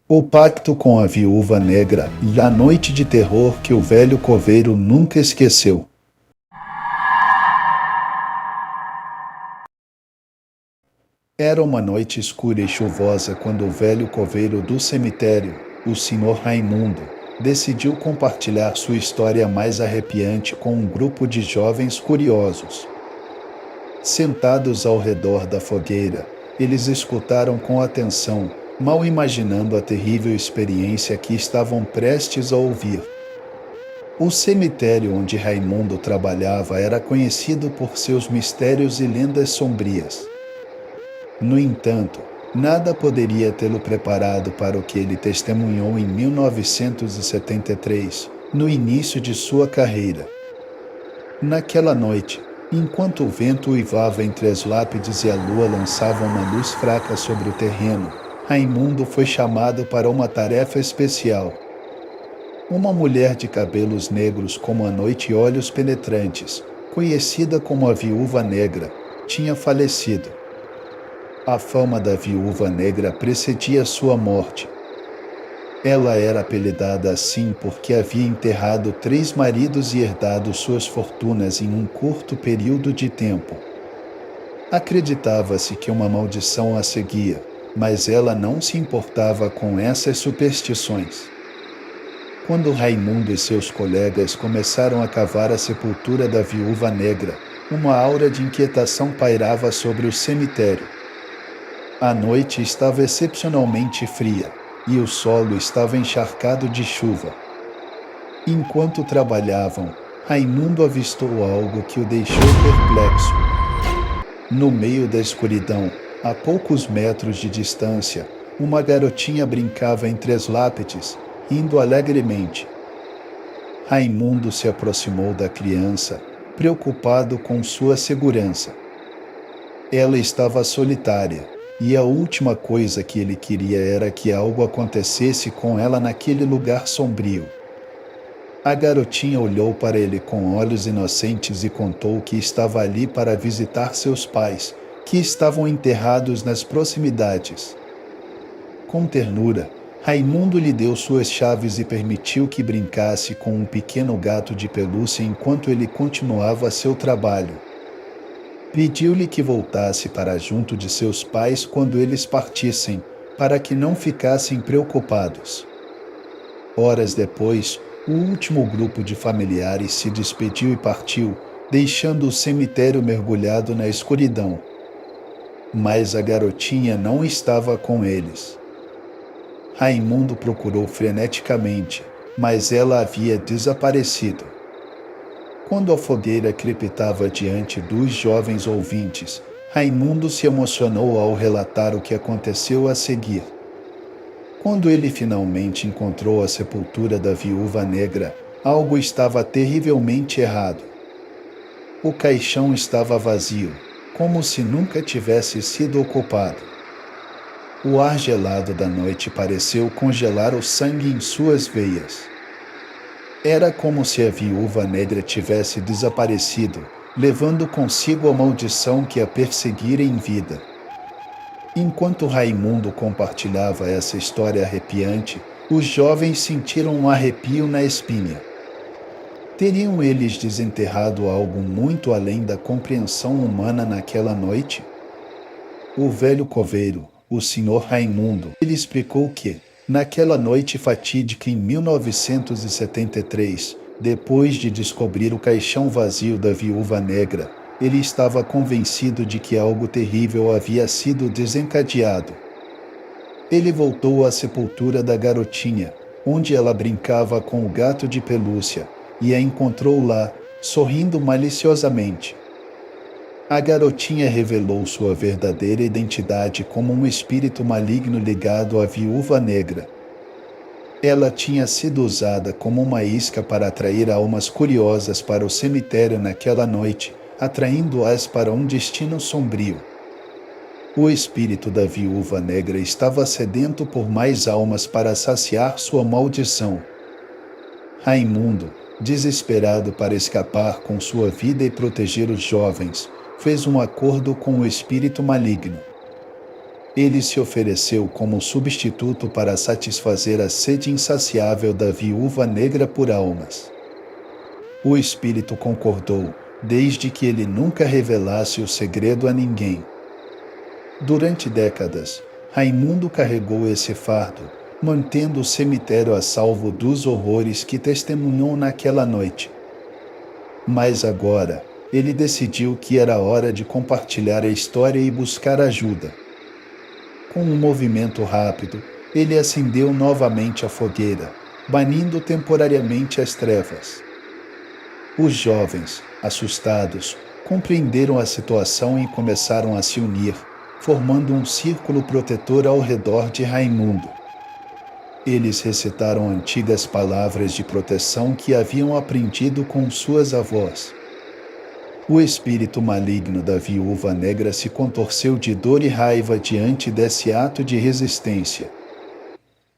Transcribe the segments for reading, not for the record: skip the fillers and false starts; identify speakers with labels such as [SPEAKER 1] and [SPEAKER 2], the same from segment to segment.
[SPEAKER 1] O Pacto com a Viúva Negra e a noite de terror que o velho coveiro nunca esqueceu. Era uma noite escura e chuvosa quando o velho coveiro do cemitério, o Sr. Raimundo, decidiu compartilhar sua história mais arrepiante com um grupo de jovens curiosos. Sentados ao redor da fogueira, eles escutaram com atenção, mal imaginando a terrível experiência que estavam prestes a ouvir. O cemitério onde Raimundo trabalhava era conhecido por seus mistérios e lendas sombrias. No entanto, nada poderia tê-lo preparado para o que ele testemunhou em 1973, no início de sua carreira. Naquela noite, enquanto o vento uivava entre as lápides e a lua lançava uma luz fraca sobre o terreno, Raimundo foi chamado para uma tarefa especial. Uma mulher de cabelos negros como a noite e olhos penetrantes, conhecida como a Viúva Negra, tinha falecido. A fama da Viúva Negra precedia sua morte. Ela era apelidada assim porque havia enterrado 3 maridos e herdado suas fortunas em um curto período de tempo. Acreditava-se que uma maldição a seguia, mas ela não se importava com essas superstições. Quando Raimundo e seus colegas começaram a cavar a sepultura da Viúva Negra, uma aura de inquietação pairava sobre o cemitério. A noite estava excepcionalmente fria, e o solo estava encharcado de chuva. Enquanto trabalhavam, Raimundo avistou algo que o deixou perplexo. No meio da escuridão, a poucos metros de distância, uma garotinha brincava entre as lápides, rindo alegremente. Raimundo se aproximou da criança, preocupado com sua segurança. Ela estava solitária, e a última coisa que ele queria era que algo acontecesse com ela naquele lugar sombrio. A garotinha olhou para ele com olhos inocentes e contou que estava ali para visitar seus pais, que estavam enterrados nas proximidades. Com ternura, Raimundo lhe deu suas chaves e permitiu que brincasse com um pequeno gato de pelúcia enquanto ele continuava seu trabalho. Pediu-lhe que voltasse para junto de seus pais quando eles partissem, para que não ficassem preocupados. Horas depois, o último grupo de familiares se despediu e partiu, deixando o cemitério mergulhado na escuridão. Mas a garotinha não estava com eles. Raimundo procurou freneticamente, mas ela havia desaparecido. Quando a fogueira crepitava diante dos jovens ouvintes, Raimundo se emocionou ao relatar o que aconteceu a seguir. Quando ele finalmente encontrou a sepultura da Viúva Negra, algo estava terrivelmente errado. O caixão estava vazio, como se nunca tivesse sido ocupado. O ar gelado da noite pareceu congelar o sangue em suas veias. Era como se a Viúva Negra tivesse desaparecido, levando consigo a maldição que a perseguira em vida. Enquanto Raimundo compartilhava essa história arrepiante, os jovens sentiram um arrepio na espinha. Teriam eles desenterrado algo muito além da compreensão humana naquela noite? O velho coveiro, o Sr. Raimundo, ele explicou que, naquela noite fatídica em 1973, depois de descobrir o caixão vazio da Viúva Negra, ele estava convencido de que algo terrível havia sido desencadeado. Ele voltou à sepultura da garotinha, onde ela brincava com o gato de pelúcia, e a encontrou lá, sorrindo maliciosamente. A garotinha revelou sua verdadeira identidade como um espírito maligno ligado à Viúva Negra. Ela tinha sido usada como uma isca para atrair almas curiosas para o cemitério naquela noite, atraindo-as para um destino sombrio. O espírito da Viúva Negra estava sedento por mais almas para saciar sua maldição. Raimundo, desesperado para escapar com sua vida e proteger os jovens, fez um acordo com o espírito maligno. Ele se ofereceu como substituto para satisfazer a sede insaciável da viúva negra por almas. O espírito concordou, desde que ele nunca revelasse o segredo a ninguém. Durante décadas, Raimundo carregou esse fardo, mantendo o cemitério a salvo dos horrores que testemunhou naquela noite. Mas agora, ele decidiu que era hora de compartilhar a história e buscar ajuda. Com um movimento rápido, ele acendeu novamente a fogueira, banindo temporariamente as trevas. Os jovens, assustados, compreenderam a situação e começaram a se unir, formando um círculo protetor ao redor de Raimundo. Eles recitaram antigas palavras de proteção que haviam aprendido com suas avós. O espírito maligno da viúva negra se contorceu de dor e raiva diante desse ato de resistência.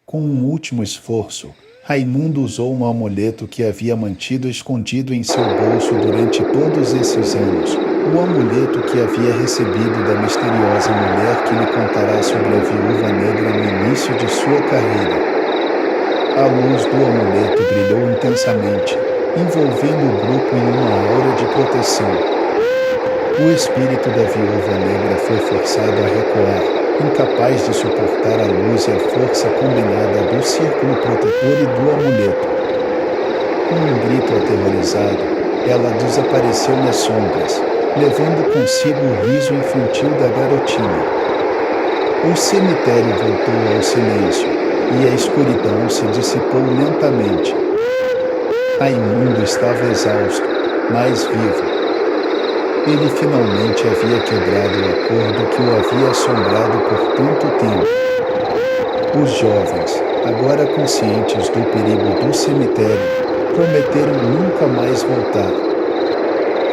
[SPEAKER 1] Com um último esforço, Raimundo usou um amuleto que havia mantido escondido em seu bolso durante todos esses anos, o amuleto que havia recebido da misteriosa mulher que lhe contará sobre a viúva negra no início de sua carreira. A luz do amuleto brilhou intensamente, envolvendo o grupo em uma aura de proteção. O espírito da viúva negra foi forçado a recuar, incapaz de suportar a luz e a força combinada do círculo protetor e do amuleto. Com um grito aterrorizado, ela desapareceu nas sombras, levando consigo o riso infantil da garotinha. O cemitério voltou ao silêncio, e a escuridão se dissipou lentamente. Raimundo estava exausto, mas vivo. Ele finalmente havia quebrado o acordo que o havia assombrado por tanto tempo. Os jovens, agora conscientes do perigo do cemitério, prometeram nunca mais voltar.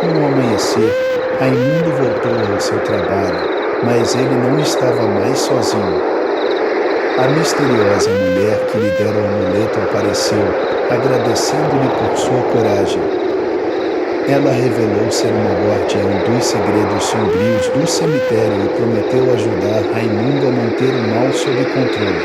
[SPEAKER 1] Com o amanhecer, Raimundo voltou ao seu trabalho, mas ele não estava mais sozinho. A misteriosa mulher que lhe dera o amuleto apareceu, agradecendo-lhe por sua coragem. Ela revelou ser uma guardiã dos segredos sombrios do cemitério e prometeu ajudar Raimundo a manter o mal sob controle.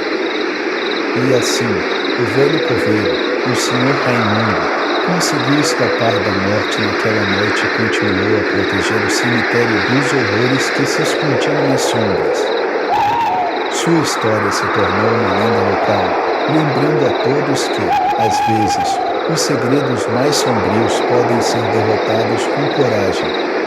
[SPEAKER 1] E assim, o velho coveiro, o Sr. Raimundo, conseguiu escapar da morte naquela noite e continuou a proteger o cemitério dos horrores que se escondiam nas sombras. Sua história se tornou uma lenda local, lembrando a todos que, às vezes, os segredos mais sombrios podem ser derrotados com coragem.